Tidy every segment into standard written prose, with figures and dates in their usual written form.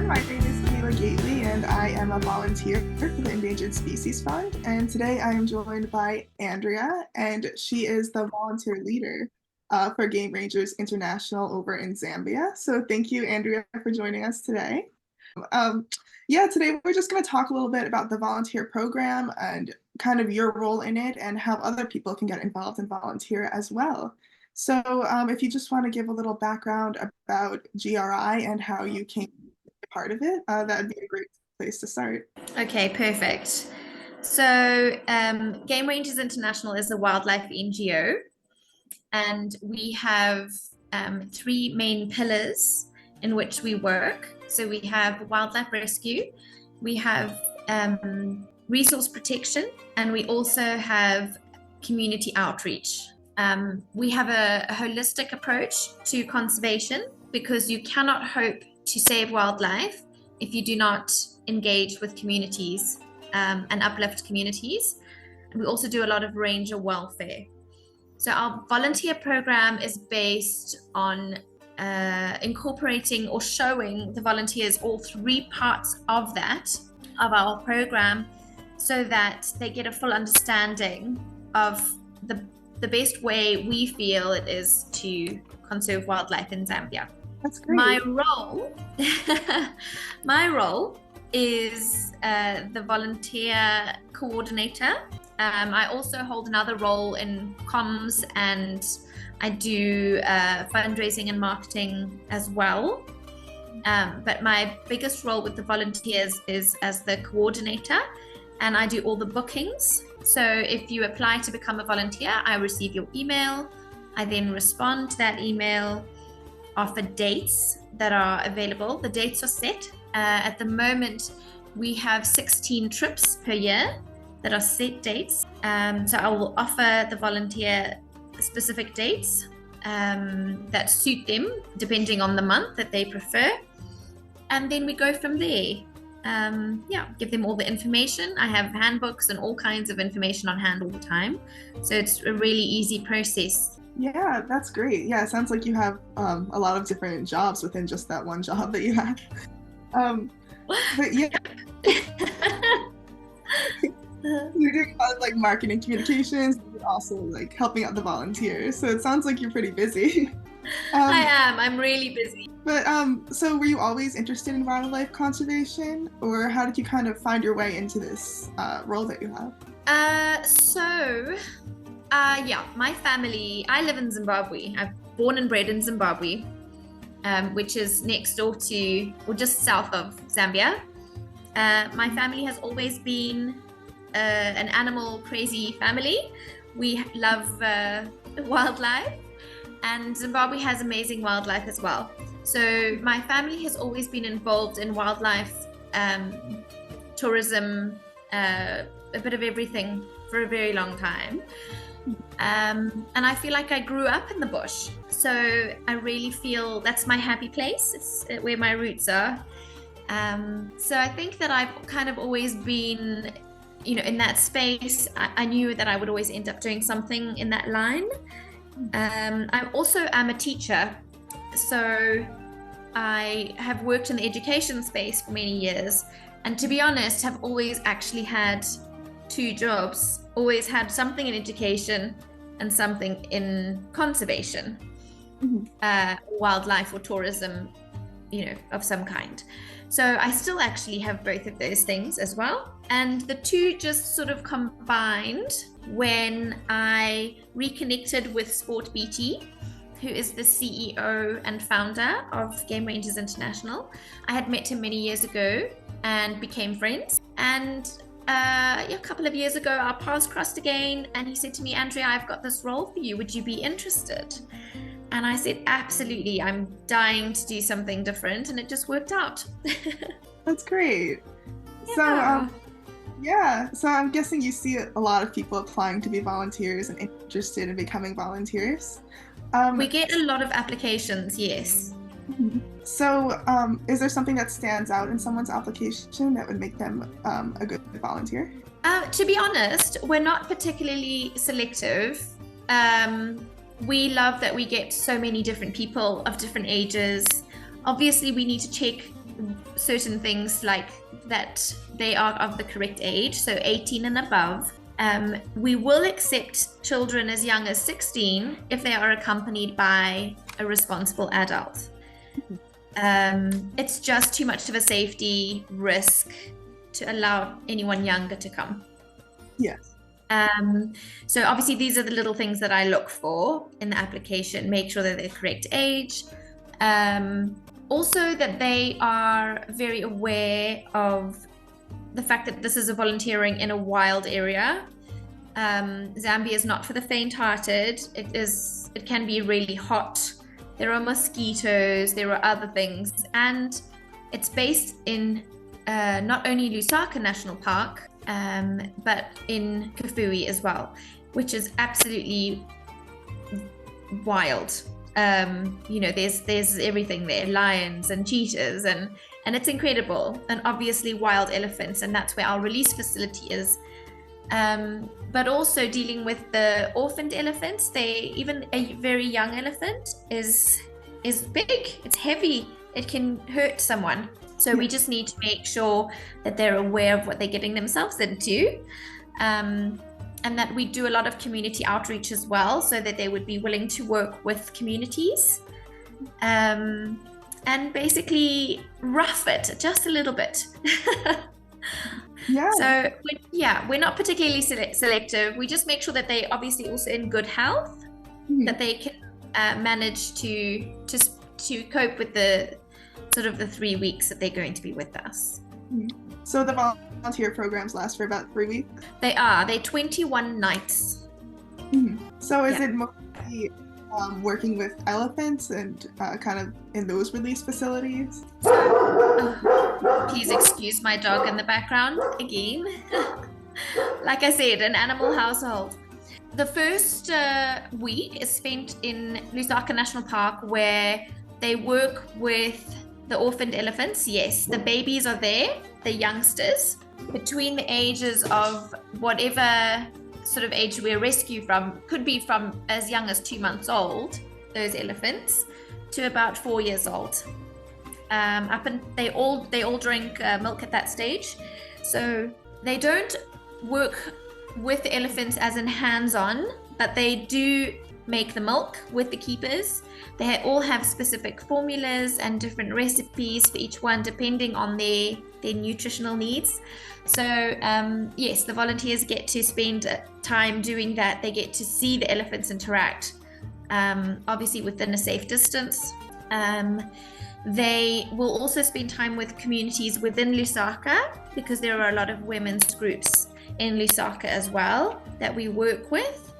My name is Kayla Gately, and I am a volunteer for the Endangered Species Fund. And today I am joined by Andrea, and she is the volunteer leader for Game Rangers International over in Zambia. So thank you, Andrea, for joining us today. Um, Today we're just going to talk a little bit about the volunteer program and kind of your role in it and how other people can get involved and volunteer as well. So if you just want to give a little background about GRI and how you came to be a part of it, that would be a great place to start. Okay, perfect. So, Game Rangers International is a wildlife NGO, and we have three main pillars in which we work. So, we have wildlife rescue, we have resource protection, and we also have community outreach. We have a holistic approach to conservation because you cannot hope to save wildlife if you do not engage with communities and uplift communities. And we also do a lot of ranger welfare. So our volunteer program is based on incorporating or showing the volunteers all three parts of our program so that they get a full understanding of the best way we feel it is to conserve wildlife in Zambia. That's great. My role is the volunteer coordinator. I also hold another role in comms, and I do fundraising and marketing as well. But my biggest role with the volunteers is as the coordinator, and I do all the bookings. So if you apply to become a volunteer, I receive your email. I then respond to that email, offer dates that are available. The dates are set. At the moment, we have 16 trips per year that are set dates. So I will offer the volunteer specific dates that suit them, depending on the month that they prefer. And then we go from there. Give them all the information. I have handbooks and all kinds of information on hand all the time. So it's a really easy process. Yeah, that's great. Yeah, it sounds like you have a lot of different jobs within just that one job that you have. But yeah, you're doing a lot of like marketing communications, but also like helping out the volunteers. So it sounds like you're pretty busy. I am. I'm really busy. But so were you always interested in wildlife conservation, or how did you kind of find your way into this role that you have? My family, I live in Zimbabwe. I'm born and bred in Zimbabwe, which is next door to, or just south of Zambia. My family has always been an animal crazy family. We love wildlife, and Zimbabwe has amazing wildlife as well. So my family has always been involved in wildlife, tourism, a bit of everything for a very long time. And I feel like I grew up in the bush. So I really feel that's my happy place. It's where my roots are. So I think that I've kind of always been, in that space. I knew that I would always end up doing something in that line. I'm a teacher. So I have worked in the education space for many years. And to be honest, have always actually had two jobs, always had something in education and something in conservation, wildlife or tourism, of some kind. So I still actually have both of those things as well. And the two just sort of combined when I reconnected with Sport BT, who is the CEO and founder of Game Rangers International. I had met him many years ago and became friends. And a couple of years ago, our paths crossed again, and he said to me, Andrea, I've got this role for you. Would you be interested? And I said, absolutely. I'm dying to do something different, and it just worked out. That's great. Yeah. So I'm guessing you see a lot of people applying to be volunteers and interested in becoming volunteers. We get a lot of applications, yes. So is there something that stands out in someone's application that would make them a good volunteer? To be honest, we're not particularly selective. We love that we get so many different people of different ages. Obviously, we need to check certain things like that they are of the correct age, so 18 and above. We will accept children as young as 16 if they are accompanied by a responsible adult. It's just too much of a safety risk to allow anyone younger to come. Yes. So obviously these are the little things that I look for in the application. Make sure that they're the correct age. Also that they are very aware of the fact that this is a volunteering in a wild area. Zambia is not for the faint-hearted. It can be really hot. There are mosquitoes, there are other things, and it's based in not only Lusaka National Park, but in Kafue as well, which is absolutely wild. There's everything there, lions and cheetahs, and it's incredible, and obviously wild elephants, and that's where our release facility is. But also dealing with the orphaned elephants. Even a very young elephant is big, it's heavy, it can hurt someone. So we just need to make sure that they're aware of what they're getting themselves into. And that we do a lot of community outreach as well, so that they would be willing to work with communities. And basically rough it just a little bit. Yeah. So we're not particularly selective. We just make sure that they obviously also in good health, that they can manage to cope with the sort of the 3 weeks that they're going to be with us. So the volunteer programs last for about 3 weeks? They're 21 nights. So is it mostly working with elephants and kind of in those release facilities? Please excuse my dog in the background again. Like I said, an animal household. The first week is spent in Lusaka National Park, where they work with the orphaned elephants. Yes, the babies are there, the youngsters, between the ages of whatever sort of age we're rescue from. Could be from as young as 2 months old, those elephants, to about 4 years old. They all drink milk at that stage, so they don't work with the elephants as in hands-on, but they do make the milk with the keepers. They all have specific formulas and different recipes for each one, depending on their nutritional needs. So yes, the volunteers get to spend time doing that. They get to see the elephants interact, obviously within a safe distance. They will also spend time with communities within Lusaka, because there are a lot of women's groups in Lusaka as well that we work with.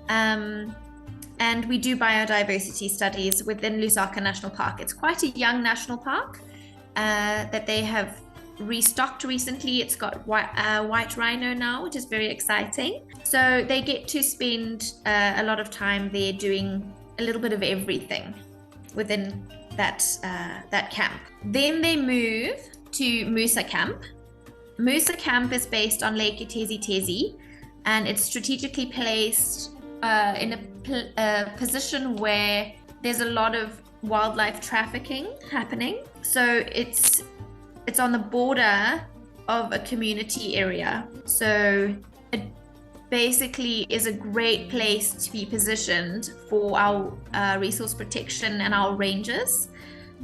And we do biodiversity studies within Lusaka National Park. It's quite a young national park that they have restocked recently. It's got white rhino now, which is very exciting. So they get to spend a lot of time there doing a little bit of everything within that camp. Then they move to Musa Camp. Musa Camp is based on Lake Itezhi, and it's strategically placed in a position where there's a lot of wildlife trafficking happening. So it's on the border of a community area. So it basically is a great place to be positioned for our resource protection and our rangers,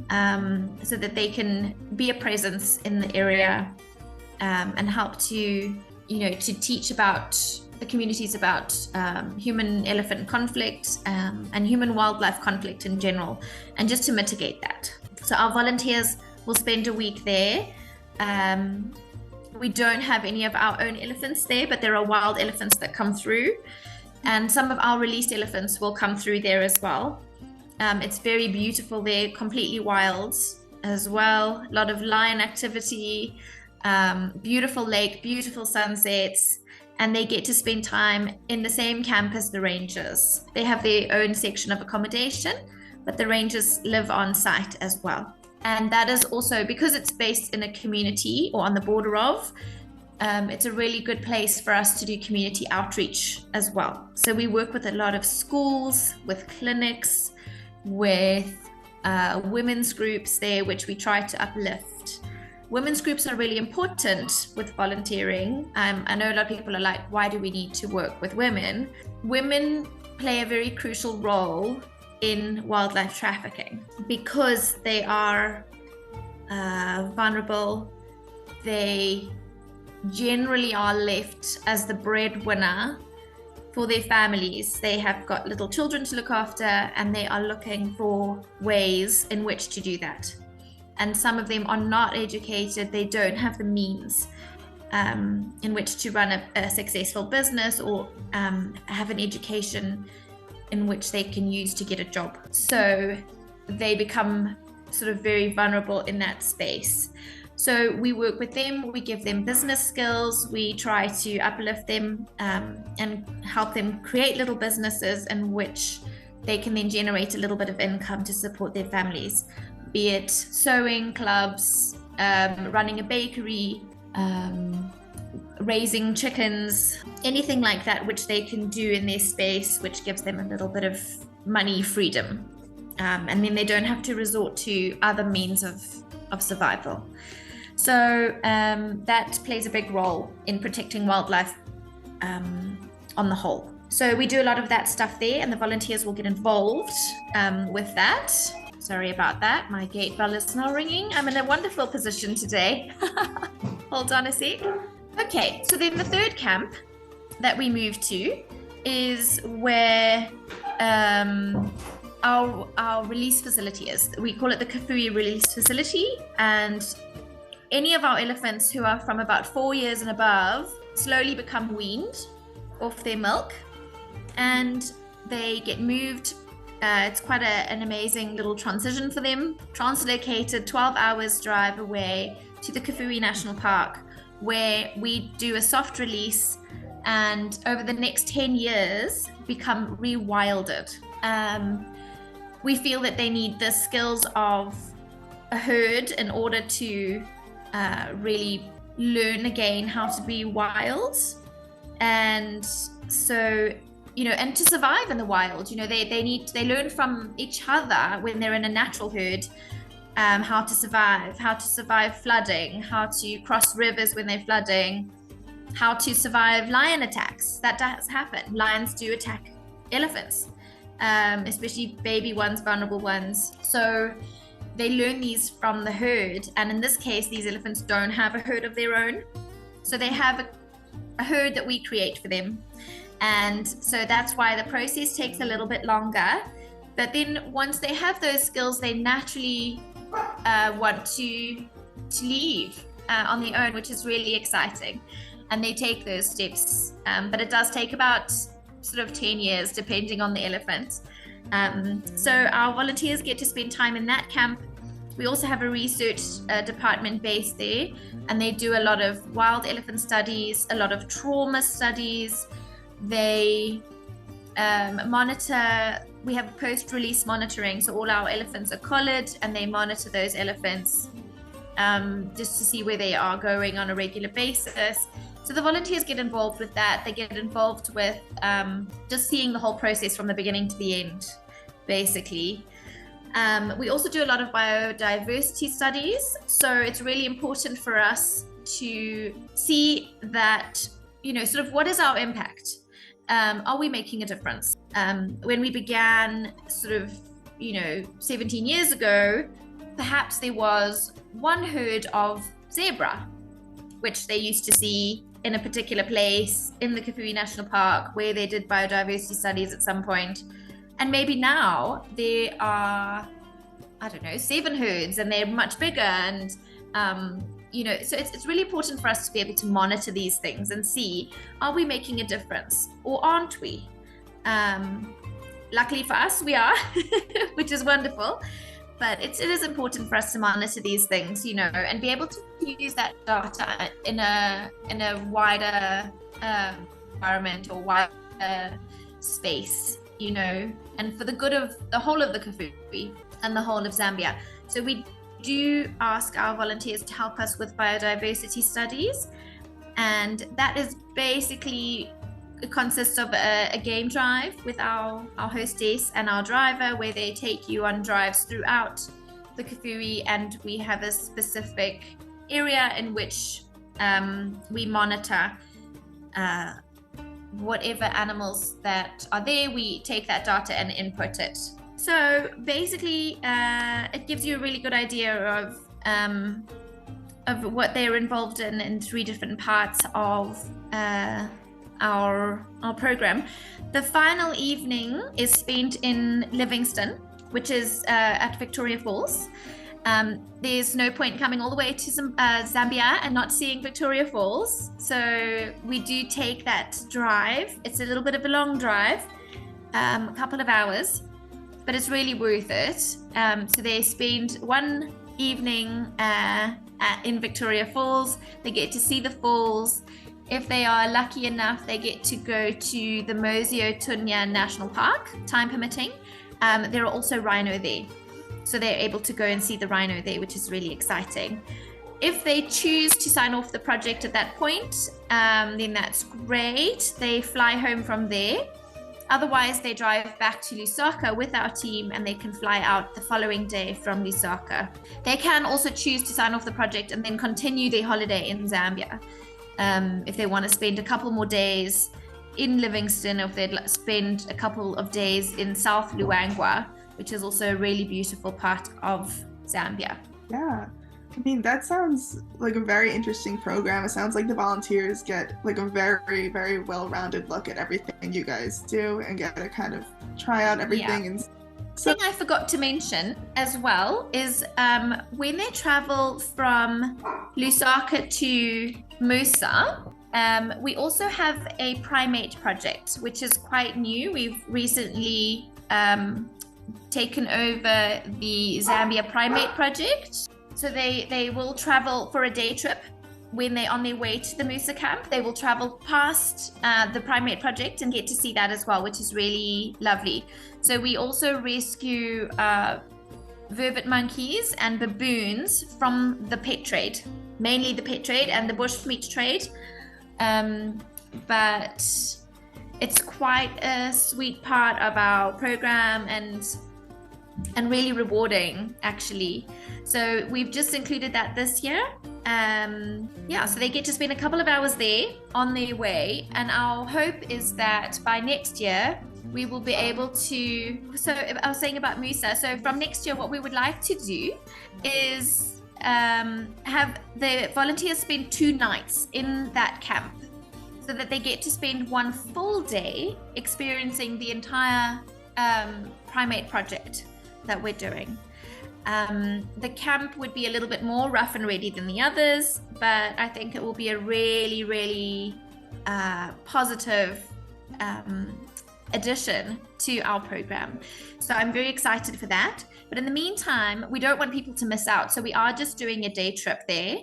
so that they can be a presence in the area and help to teach about the communities about human-elephant conflict and human-wildlife conflict in general, and just to mitigate that. So our volunteers will spend a week there. We don't have any of our own elephants there, but there are wild elephants that come through, and some of our released elephants will come through there as well. It's very beautiful there, completely wild as well. A lot of lion activity, beautiful lake, beautiful sunsets, and they get to spend time in the same camp as the rangers. They have their own section of accommodation, but the rangers live on site as well. And that is also because it's based in a community or on the border of, it's a really good place for us to do community outreach as well. So we work with a lot of schools, with clinics, with women's groups there, which we try to uplift. Women's groups are really important with volunteering. I know a lot of people are like, why do we need to work with women? Women play a very crucial role in wildlife trafficking because they are vulnerable. They generally are left as the breadwinner for their families. They have got little children to look after, and they are looking for ways in which to do that. And some of them are not educated. They don't have the means in which to run a successful business or have an education in which they can use to get a job. So they become sort of very vulnerable in that space. So we work with them, we give them business skills, we try to uplift them and help them create little businesses in which they can then generate a little bit of income to support their families, be it sewing clubs, running a bakery, raising chickens, anything like that, which they can do in their space, which gives them a little bit of money freedom. And then they don't have to resort to other means of survival. So that plays a big role in protecting wildlife on the whole. So we do a lot of that stuff there, and the volunteers will get involved with that. Sorry about that. My gate bell is now ringing. I'm in a wonderful position today. Hold on a sec. Okay, so then the third camp that we move to is where our release facility is. We call it the Kafui Release Facility, and any of our elephants who are from about 4 years and above slowly become weaned off their milk, and they get moved. It's quite an amazing little transition for them. Translocated 12 hours drive away to the Kafui National Park, where we do a soft release, and over the next 10 years become rewilded. We feel that they need the skills of a herd in order to really learn again how to be wild, and so and to survive in the wild. They learn from each other when they're in a natural herd, how to survive flooding, how to cross rivers when they're flooding, how to survive lion attacks. That does happen. Lions do attack elephants, especially baby ones, vulnerable ones. So they learn these from the herd, and in this case these elephants don't have a herd of their own, so they have a herd that we create for them. And so that's why the process takes a little bit longer, but then once they have those skills, they naturally want to leave on their own, which is really exciting, and they take those steps, but it does take about sort of 10 years depending on the elephant. So our volunteers get to spend time in that camp. We also have a research department based there, and they do a lot of wild elephant studies, a lot of trauma studies. They monitor. We have post-release monitoring, so all our elephants are collared and they monitor those elephants just to see where they are going on a regular basis. So the volunteers get involved with that. They get involved with just seeing the whole process from the beginning to the end, basically. We also do a lot of biodiversity studies. So it's really important for us to see that, sort of what is our impact? Are we making a difference? When we began sort of, 17 years ago, perhaps there was one herd of zebra, which they used to see in a particular place in the Kafui National Park where they did biodiversity studies at some point. And maybe now there are, 7 herds, and they're much bigger. And, so it's really important for us to be able to monitor these things and see, are we making a difference or aren't we? Luckily for us, we are, which is wonderful. But it is important for us to monitor these things, and be able to use that data in a wider environment or wider space, and for the good of the whole of the Kafui and the whole of Zambia. So we do ask our volunteers to help us with biodiversity studies, and that is basically it consists of a game drive with our hostess and our driver, where they take you on drives throughout the Kafui, and we have a specific area in which we monitor whatever animals that are there. We take that data and input it. So basically, it gives you a really good idea of what they're involved in 3 different parts of our program. The final evening is spent in Livingston, which is at Victoria Falls. There's no point coming all the way to Zambia and not seeing Victoria Falls. So we do take that drive. It's a little bit of a long drive, a couple of hours, but it's really worth it. So they spend one evening in Victoria Falls. They get to see the falls. If they are lucky enough, they get to go to the Mosio-Tunya National Park, time permitting. There are also rhino there. So they're able to go and see the rhino there, which is really exciting. If they choose to sign off the project at that point, then that's great. They fly home from there. Otherwise, they drive back to Lusaka with our team, and they can fly out the following day from Lusaka. They can also choose to sign off the project and then continue their holiday in Zambia. If they want to spend a couple more days in Livingston, or if they'd spend a couple of days in South Luangwa, which is also a really beautiful part of Zambia. Yeah. I mean, that sounds like a very interesting program. It sounds like the volunteers get like a very, very well-rounded look at everything you guys do and get to kind of try out everything. Yeah. And thing I forgot to mention as well is when they travel from Lusaka to Musa, we also have a primate project, which is quite new. We've recently taken over the Zambia primate project. So they will travel for a day trip. When they're on their way to the Musa camp, they will travel past the primate project and get to see that as well, which is really lovely. So we also rescue vervet monkeys and baboons from the pet trade, mainly the pet trade and the bushmeat trade. But it's quite a sweet part of our program and really rewarding, actually. So we've just included that this year. So they get to spend a couple of hours there on their way, and our hope is that by next year we will be able to, so I was saying about Musa, so from next year what we would like to do is have the volunteers spend 2 nights in that camp, so that they get to spend 1 full day experiencing the entire primate project that we're doing. The camp would be a little bit more rough and ready than the others, but I think it will be a really, really positive addition to our program. So I'm very excited for that. But in the meantime, we don't want people to miss out. So we are just doing a day trip there,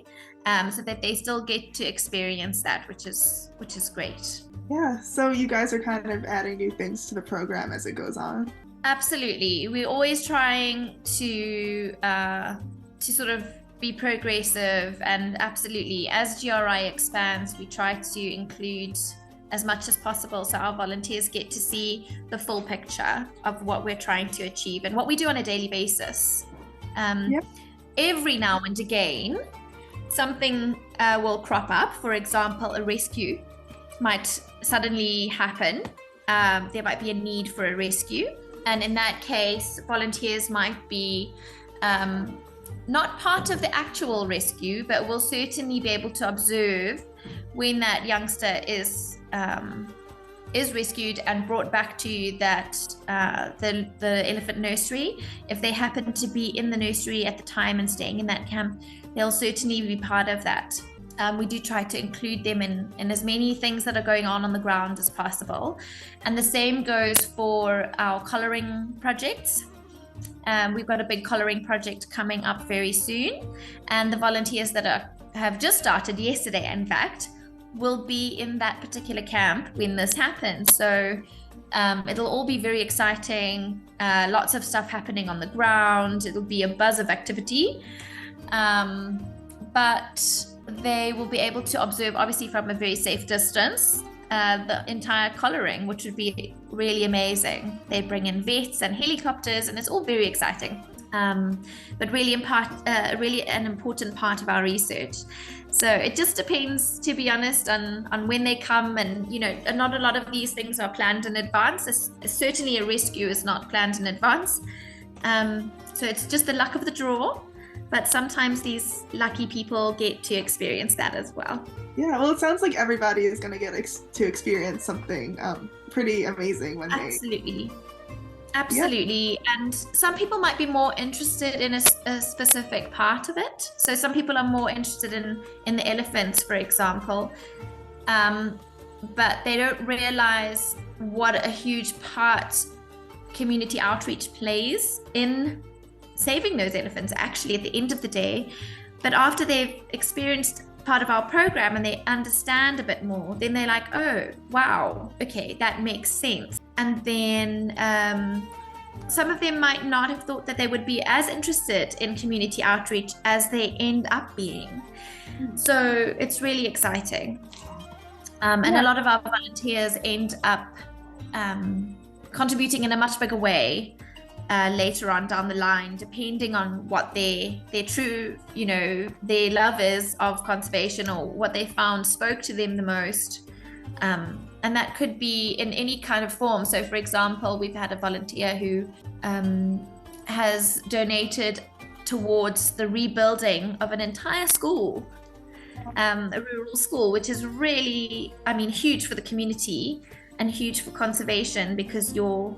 so that they still get to experience that, which is great. Yeah, so you guys are kind of adding new things to the program as it goes on. Absolutely. We're always trying to sort of be progressive, and absolutely, as GRI expands, we try to include as much as possible so our volunteers get to see the full picture of what we're trying to achieve and what we do on a daily basis. Every now and again, something will crop up. For example, a rescue might suddenly happen. There might be a need for a rescue. And in that case, volunteers might be not part of the actual rescue, but will certainly be able to observe when that youngster is rescued and brought back to that the elephant nursery. If they happen to be in the nursery at the time and staying in that camp, they'll certainly be part of that. We do try to include them in as many things that are going on the ground as possible. And the same goes for our colouring projects. We've got a big colouring project coming up very soon. And the volunteers that have just started yesterday, in fact, will be in that particular camp when this happens. So it'll all be very exciting. Lots of stuff happening on the ground. It'll be a buzz of activity. But they will be able to observe, obviously, from a very safe distance, the entire collaring, which would be really amazing. They bring in vets and helicopters, and it's all very exciting. But really, really an important part of our research. So it just depends, to be honest, on when they come, and not a lot of these things are planned in advance. Certainly, a rescue is not planned in advance. So it's just the luck of the draw. But sometimes these lucky people get to experience that as well. Yeah, well, it sounds like everybody is going to get to experience something pretty amazing when Absolutely. Absolutely. Yeah. And some people might be more interested in a specific part of it. So some people are more interested in the elephants, for example. But they don't realize what a huge part community outreach plays in saving those elephants, actually, at the end of the day. But after they've experienced part of our program and they understand a bit more, then they're like, oh, wow, okay, that makes sense. And then some of them might not have thought that they would be as interested in community outreach as they end up being. So it's really exciting. And a lot of our volunteers end up contributing in a much bigger way later on down the line, depending on what their true, their love is of conservation, or what they found spoke to them the most. And that could be in any kind of form. So, for example, we've had a volunteer who has donated towards the rebuilding of an entire school, a rural school, which is really, huge for the community and huge for conservation, because you're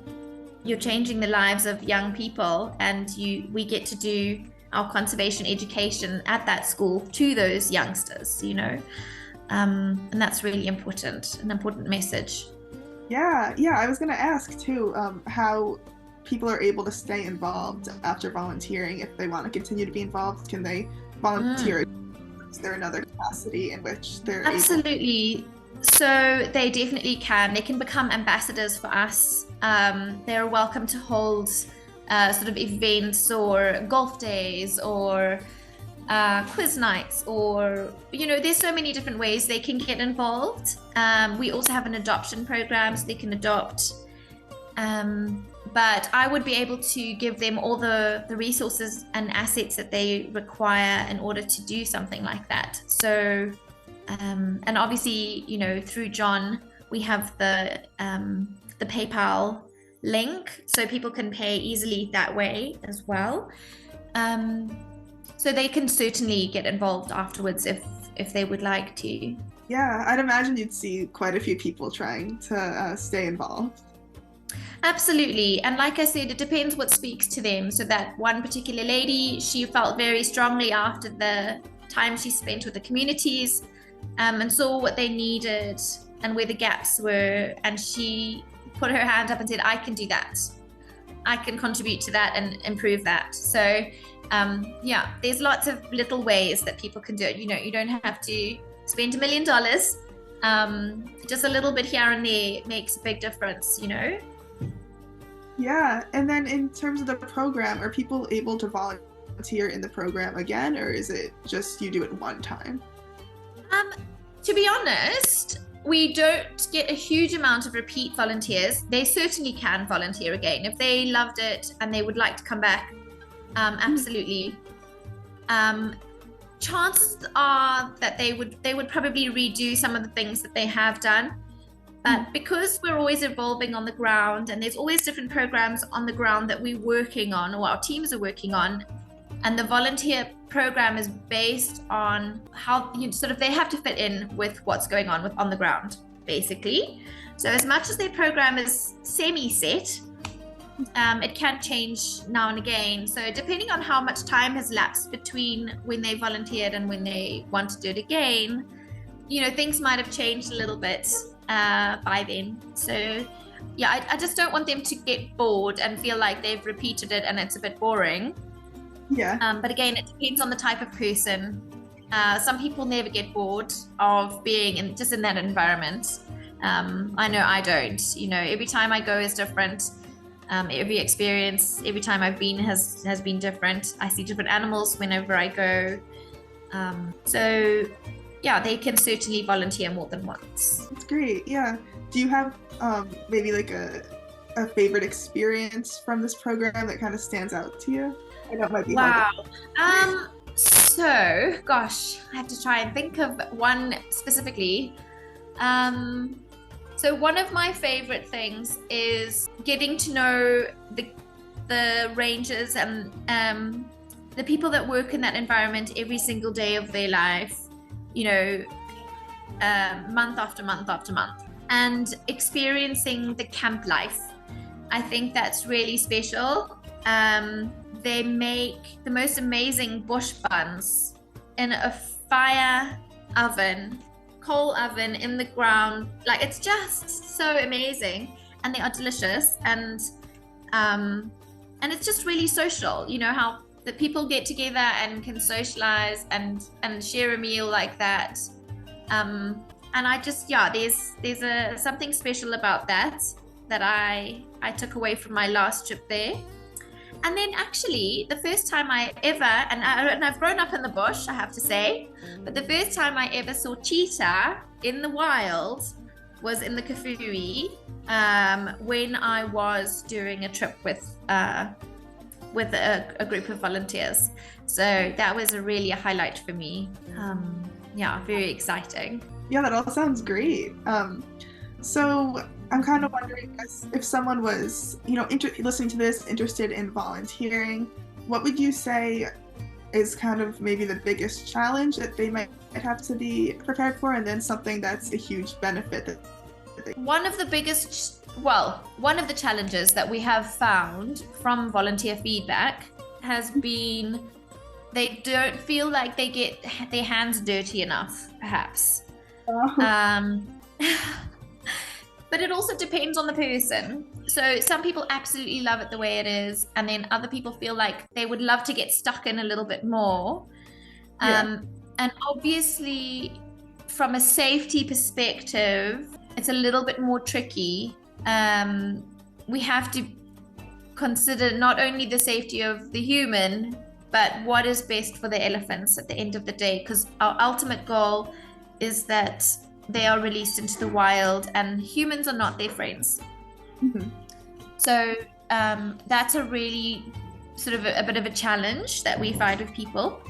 changing the lives of young people, and we get to do our conservation education at that school to those youngsters, and that's really important, an important message. Yeah, I was going to ask too, how people are able to stay involved after volunteering. If they want to continue to be involved, can they volunteer? Is there another capacity in which they're Absolutely. So they definitely can. They can become ambassadors for us. They're welcome to hold sort of events or golf days or quiz nights, or there's so many different ways they can get involved. We also have an adoption program, so they can adopt. But I would be able to give them all the resources and assets that they require in order to do something like that. So and obviously, through John, we have the PayPal link, so people can pay easily that way as well. So they can certainly get involved afterwards if they would like to. Yeah, I'd imagine you'd see quite a few people trying to stay involved. Absolutely. And like I said, it depends what speaks to them. So that one particular lady, she felt very strongly after the time she spent with the communities, and saw what they needed and where the gaps were, and she put her hand up and said, I can do that. I can contribute to that and improve that. So there's lots of little ways that people can do it. You don't have to spend $1 million. Just a little bit here and there makes a big difference, Yeah, and then in terms of the program, are people able to volunteer in the program again, or is it just you do it one time? To be honest, we don't get a huge amount of repeat volunteers. They certainly can volunteer again if they loved it and they would like to come back. Absolutely. Chances are that they would probably redo some of the things that they have done. But because we're always evolving on the ground, and there's always different programs on the ground that we're working on, or our teams are working on, and the volunteer program is based on how they have to fit in with what's going on the ground, basically. So as much as their program is semi-set, it can change now and again. So depending on how much time has lapsed between when they volunteered and when they want to do it again, things might have changed a little bit by then. So yeah, I just don't want them to get bored and feel like they've repeated it and it's a bit boring. Yeah. But again, it depends on the type of person. Some people never get bored of being in that environment. I know I don't. Every time I go is different. Every experience, every time I've been has been different. I see different animals whenever I go. So yeah, they can certainly volunteer more than once. That's great. Yeah. Do you have maybe like a favorite experience from this program that kind of stands out to you? I know it might be hard to. Wow. So gosh, I have to try and think of one specifically. So one of my favorite things is getting to know the rangers and the people that work in that environment every single day of their life, you know, month after month after month, and experiencing the camp life. I think that's really special. They make the most amazing bush buns in a fire oven, coal oven in the ground. Like, it's just so amazing, and they are delicious, and it's just really social. You know how the people get together and can socialize and share a meal like that. And I just, yeah, there's something special about that I took away from my last trip there. And then actually the first time I ever, and I've grown up in the bush, I have to say, but the first time I ever saw cheetah in the wild was in the Kafui, when I was doing a trip with a group of volunteers. So that was really a highlight for me. Yeah, very exciting. Yeah, that all sounds great. So I'm kind of wondering if someone was, listening to this, interested in volunteering, what would you say is kind of maybe the biggest challenge that they might have to be prepared for, and then something that's a huge benefit that they... One of the challenges that we have found from volunteer feedback has been they don't feel like they get their hands dirty enough, perhaps. Oh. But it also depends on the person. So some people absolutely love it the way it is, and then other people feel like they would love to get stuck in a little bit more. And obviously, from a safety perspective, it's a little bit more tricky. We have to consider not only the safety of the human, but what is best for the elephants at the end of the day, because our ultimate goal is that they are released into the wild and humans are not their friends. Mm-hmm. So that's a really sort of a bit of a challenge that we find with people.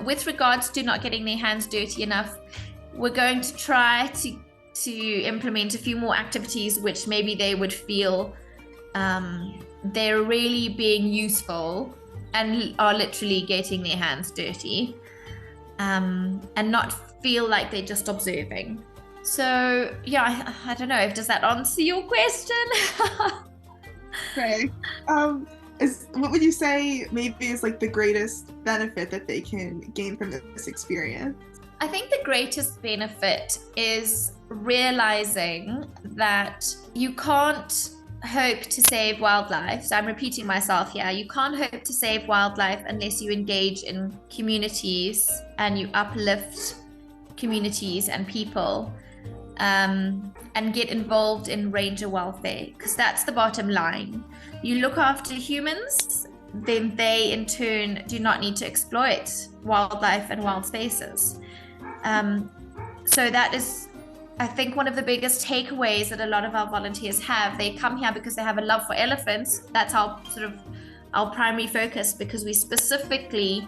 With regards to not getting their hands dirty enough, we're going to try to implement a few more activities which maybe they would feel they're really being useful and are literally getting their hands dirty, and not feel like they're just observing. So yeah, I don't know, does that answer your question? Okay. What would you say maybe is like the greatest benefit that they can gain from this experience? I think the greatest benefit is realizing that you can't hope to save wildlife. So I'm repeating myself here. You can't hope to save wildlife unless you engage in communities and you uplift communities and people, and get involved in ranger welfare, because that's the bottom line. You look after humans, then they in turn do not need to exploit wildlife and wild spaces. So that is, I think, one of the biggest takeaways that a lot of our volunteers have. They come here because they have a love for elephants. That's our primary focus, because we specifically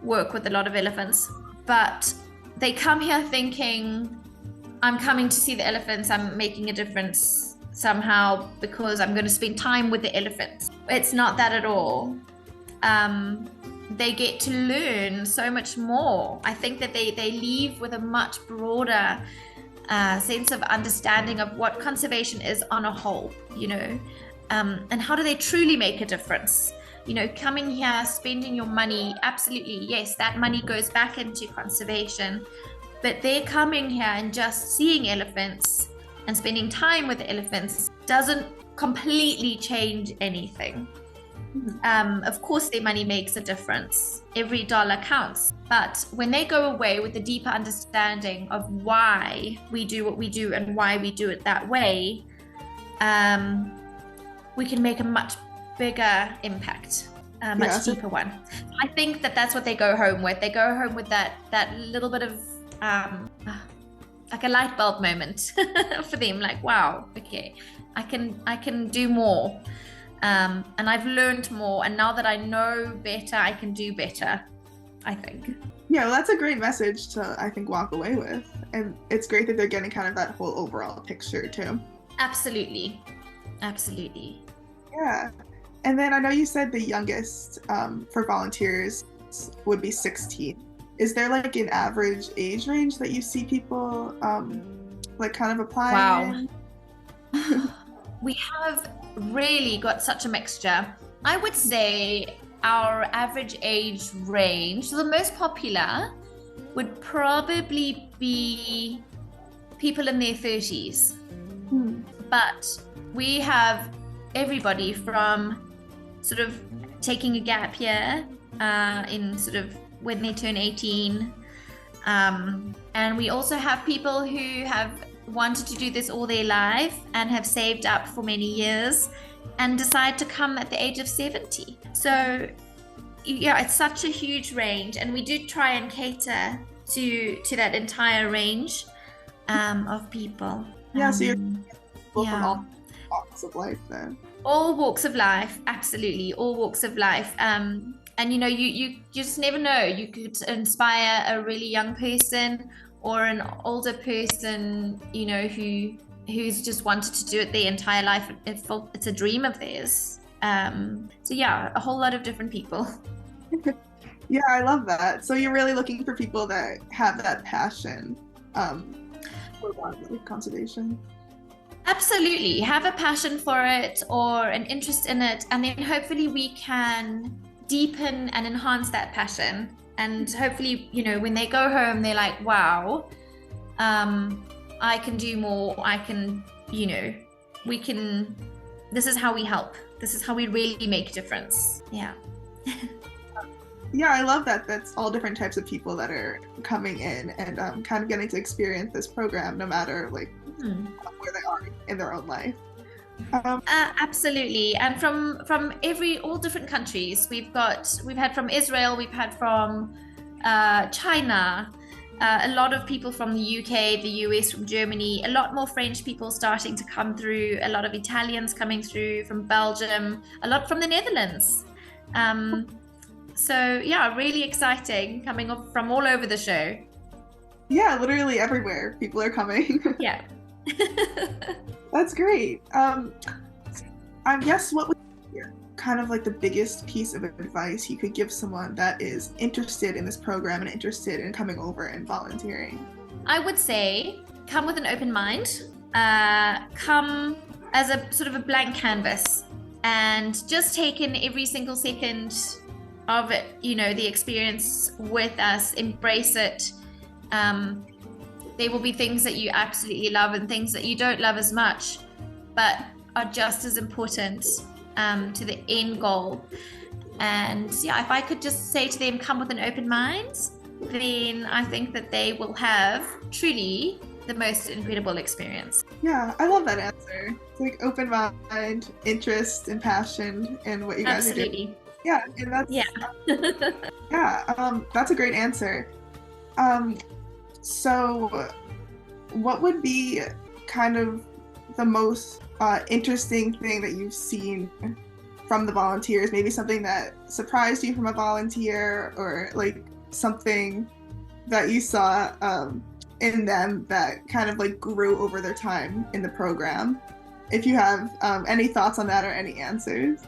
work with a lot of elephants. But they come here thinking, I'm coming to see the elephants, I'm making a difference somehow because I'm going to spend time with the elephants. It's not that at all. They get to learn so much more. I think that they leave with a much broader sense of understanding of what conservation is on a whole, and how do they truly make a difference. Coming here, spending your money, absolutely, yes, that money goes back into conservation, but they're coming here and just seeing elephants and spending time with the elephants doesn't completely change anything. Of course, their money makes a difference. Every dollar counts. But when they go away with a deeper understanding of why we do what we do and why we do it that way, we can make a much bigger impact, much deeper one. I think that that's what they go home with. They go home with that little bit of um, like a light bulb moment for them, like, wow, okay, I can do more. And I've learned more, and now that I know better, I can do better, I think. Yeah, well, that's a great message to, I think, walk away with. And it's great that they're getting kind of that whole overall picture too. Absolutely. Absolutely. Yeah. And then I know you said the youngest for volunteers would be 16. Is there like an average age range that you see people like kind of applying? Wow. We have really got such a mixture. I would say our average age range, so the most popular would probably be people in their 30s. Hmm. But we have everybody from sort of taking a gap year in sort of when they turn 18. And we also have people who have wanted to do this all their life and have saved up for many years and decide to come at the age of 70. So yeah, it's such a huge range, and we do try and cater to that entire range of people. Yeah, so you're people from Yeah. all walks of life then. All walks of life, absolutely, all walks of life. And you just never know. You could inspire a really young person or an older person, who's just wanted to do it their entire life. It's a dream of theirs. So yeah, a whole lot of different people. Yeah, I love that. So you're really looking for people that have that passion for wildlife conservation. Absolutely. Have a passion for it or an interest in it, and then hopefully we can deepen and enhance that passion. And hopefully, when they go home, they're like, wow, I can do more. I can, we can, this is how we help. This is how we really make a difference. Yeah. Yeah, I love that. That's all different types of people that are coming in and kind of getting to experience this program, no matter like where they are in their own life. Absolutely, and from all different countries. We've had from Israel, we've had from China, a lot of people from the UK, the US, from Germany, a lot more French people starting to come through, a lot of Italians coming through from Belgium, a lot from the Netherlands. So yeah, really exciting, coming up from all over the show. Yeah, literally everywhere people are coming. Yeah. That's great. I guess what would be kind of like the biggest piece of advice you could give someone that is interested in this program and interested in coming over and volunteering? I would say come with an open mind. Come as a sort of a blank canvas and just take in every single second of it, the experience with us, embrace it. There will be things that you absolutely love and things that you don't love as much, but are just as important to the end goal. And yeah, if I could just say to them, come with an open mind, then I think that they will have truly the most incredible experience. Yeah, I love that answer. It's like open mind, interest, and passion in what you guys are doing. Absolutely. Yeah, and that's that's a great answer. So what would be kind of the most interesting thing that you've seen from the volunteers? Maybe something that surprised you from a volunteer, or like something that you saw in them that kind of like grew over their time in the program. If you have any thoughts on that or any answers.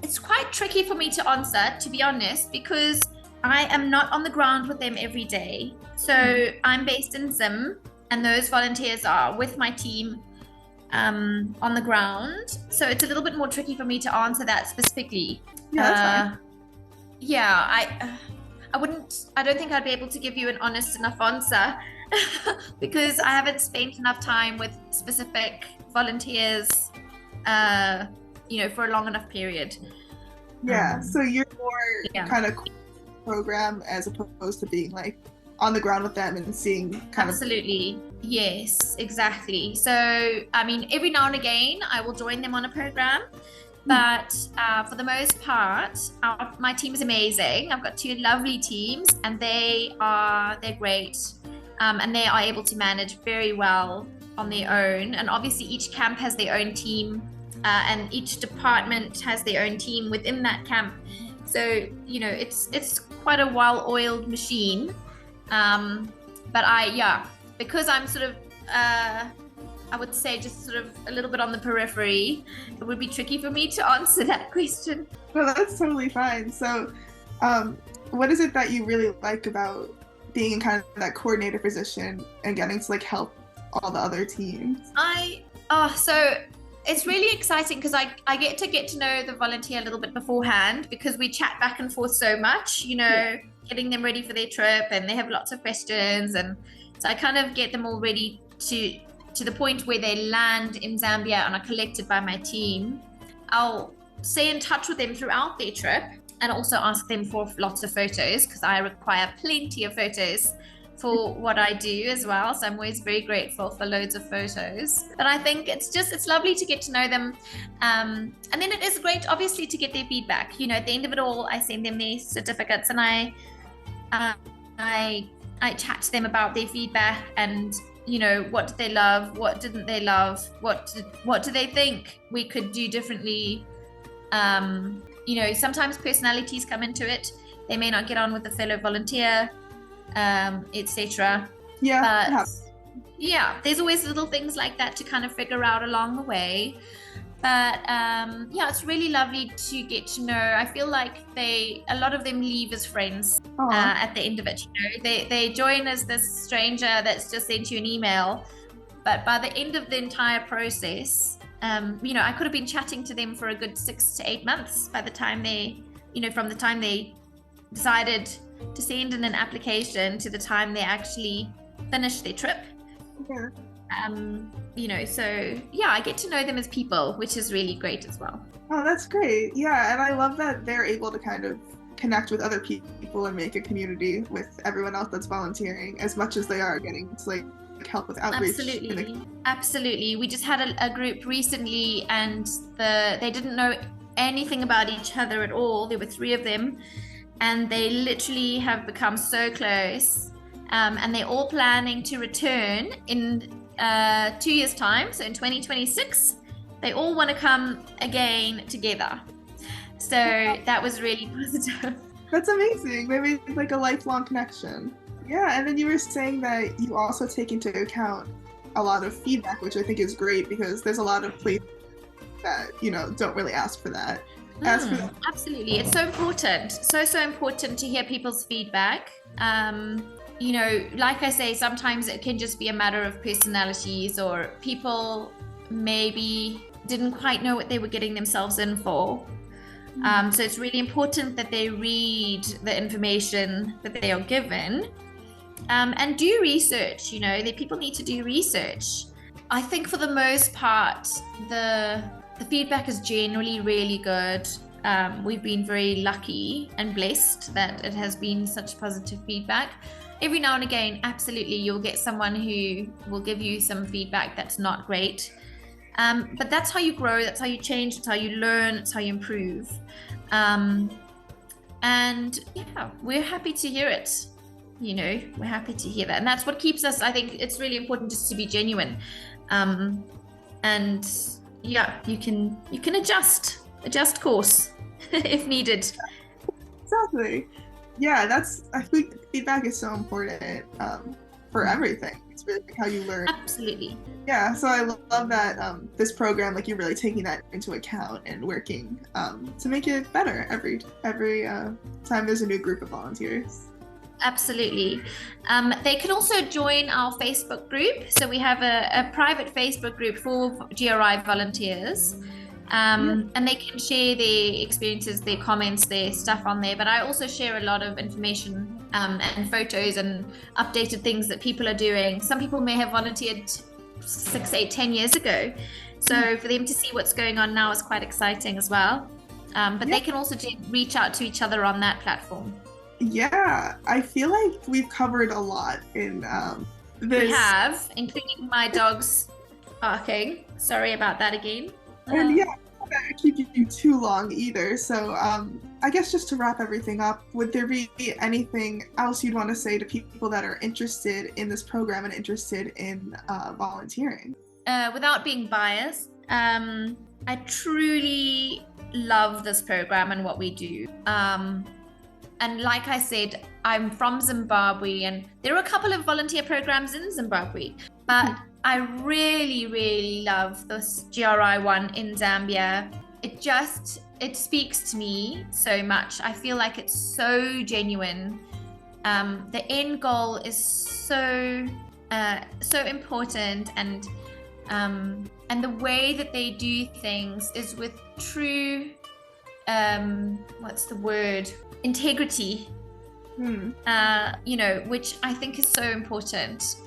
It's quite tricky for me to answer, to be honest, because I am not on the ground with them every day. So I'm based in Zim, and those volunteers are with my team on the ground. So it's a little bit more tricky for me to answer that specifically. Yeah, that's fine. Yeah, I don't think I'd be able to give you an honest enough answer because I haven't spent enough time with specific volunteers, for a long enough period. Yeah, so you're more kind of program as opposed to being like on the ground with them and seeing kind of. Absolutely. Yes, exactly. So, I mean, every now and again, I will join them on a program. But for the most part, my team is amazing. I've got two lovely teams, and they're great. and they are able to manage very well on their own. And obviously each camp has their own team, and each department has their own team within that camp. So, you know, it's quite a well-oiled machine. But because I'm sort of, I would say just sort of a little bit on the periphery, it would be tricky for me to answer that question. No, that's totally fine. So, what is it that you really like about being in kind of that coordinator position and getting to like help all the other teams? So it's really exciting because I get to know the volunteer a little bit beforehand, because we chat back and forth so much, you know, getting them ready for their trip, and they have lots of questions, and so I kind of get them all ready to the point where they land in Zambia and are collected by my team. I'll stay in touch with them throughout their trip and also ask them for lots of photos, because I require plenty of photos for what I do as well. So I'm always very grateful for loads of photos. But I think it's lovely to get to know them. And then it is great, obviously, to get their feedback. You know, at the end of it all, I send them their certificates, and I chat to them about their feedback, and, you know, what did they love? What didn't they love? What do they think we could do differently? You know, sometimes personalities come into it. They may not get on with a fellow volunteer, etc. Yeah. But yeah, there's always little things like that to kind of figure out along the way. But yeah, it's really lovely to get to know. I feel like a lot of them leave as friends at the end of it. You know, they join as this stranger that's just sent you an email, but by the end of the entire process, you know, I could have been chatting to them for a good 6 to 8 months by the time from the time they decided to send in an application to the time they actually finish their trip. Yeah. You know, so yeah, I get to know them as people, which is really great as well. Oh, that's great. Yeah, and I love that they're able to kind of connect with other people and make a community with everyone else that's volunteering, as much as they are getting to like help with outreach. Absolutely. We just had a group recently, and they didn't know anything about each other at all. There were 3 of them, and they literally have become so close, and they're all planning to return in 2 years time. So in 2026 they all want to come again together, so that was really positive. That's amazing. Maybe like a lifelong connection. Yeah, and then you were saying that you also take into account a lot of feedback, which I think is great, because there's a lot of places that, you know, don't really ask for that. Absolutely, it's so important, so important to hear people's feedback. You know, like I say, sometimes it can just be a matter of personalities, or people maybe didn't quite know what they were getting themselves in for. So it's really important that they read the information that they are given, and do research. You know, people need to do research. I think for the most part, the feedback is generally really good. We've been very lucky and blessed that it has been such positive feedback. Every now and again, absolutely, you'll get someone who will give you some feedback that's not great. But that's how you grow, that's how you change, that's how you learn, that's how you improve. And yeah, we're happy to hear it. You know, we're happy to hear that. And that's what keeps us, I think it's really important just to be genuine. And yeah, you can adjust course if needed. Exactly. Yeah, I think feedback is so important for everything. It's really like how you learn. Absolutely. Yeah, so I love that this program, like, you're really taking that into account and working to make it better every time there's a new group of volunteers. Absolutely. They can also join our Facebook group. So we have a private Facebook group for GRI volunteers. And they can share their experiences, their comments, their stuff on there. But I also share a lot of information and photos and updated things that people are doing. Some people may have volunteered 6, 8, 10 years ago. So for them to see what's going on now is quite exciting as well. But they can also reach out to each other on that platform. Yeah, I feel like we've covered a lot in this. We have, including my dog's barking. Sorry about that again. And yeah, keep you too long either. So I guess just to wrap everything up, would there be anything else you'd want to say to people that are interested in this program and interested in volunteering? Without being biased, I truly love this program and what we do. And like I said, I'm from Zimbabwe, and there are a couple of volunteer programs in Zimbabwe, but I really, really love this GRI one in Zambia. It speaks to me so much. I feel like it's so genuine. The end goal is so important, and the way that they do things is with true, what's the word? Integrity. Which I think is so important.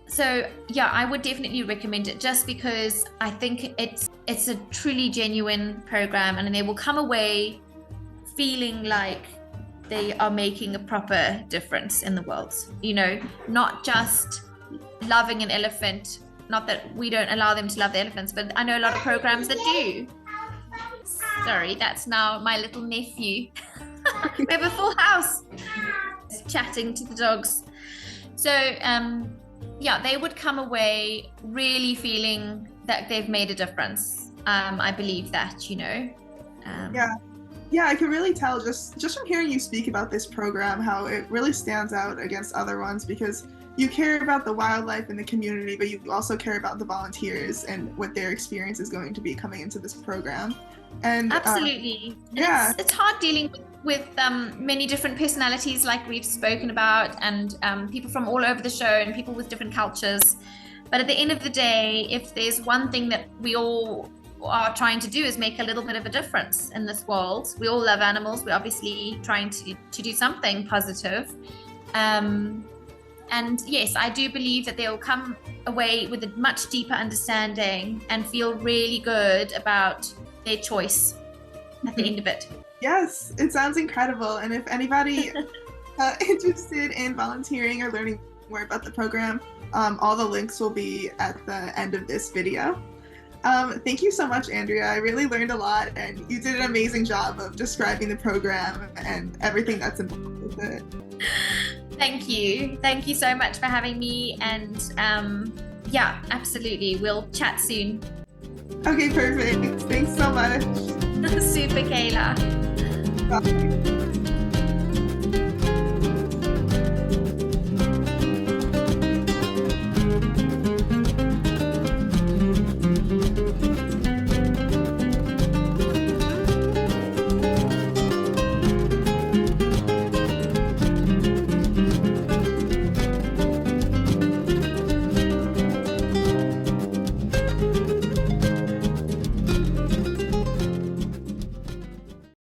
So yeah, I would definitely recommend it, just because I think it's a truly genuine program, and they will come away feeling like they are making a proper difference in the world. Not just loving an elephant. Not that we don't allow them to love the elephants, but I know a lot of programs that do. Sorry, that's now my little nephew. We have a full house. Chatting to the dogs. So they would come away really feeling that they've made a difference. I believe that, Yeah, I can really tell just from hearing you speak about this program how it really stands out against other ones, because you care about the wildlife in the community, but you also care about the volunteers and what their experience is going to be coming into this program. And absolutely. It's hard dealing with many different personalities, like we've spoken about, and people from all over the show, and people with different cultures. But at the end of the day, if there's one thing that we all are trying to do, is make a little bit of a difference in this world. We all love animals. We're obviously trying to do something positive. And yes, I do believe that they'll come away with a much deeper understanding and feel really good about their choice at the end of it. Yes, it sounds incredible. And if anybody interested in volunteering or learning more about the program, all the links will be at the end of this video. Thank you so much, Andrea. I really learned a lot, and you did an amazing job of describing the program and everything that's involved with it. Thank you. Thank you so much for having me. And absolutely. We'll chat soon. Okay, perfect. Thanks so much. Super, Kayla. Bye.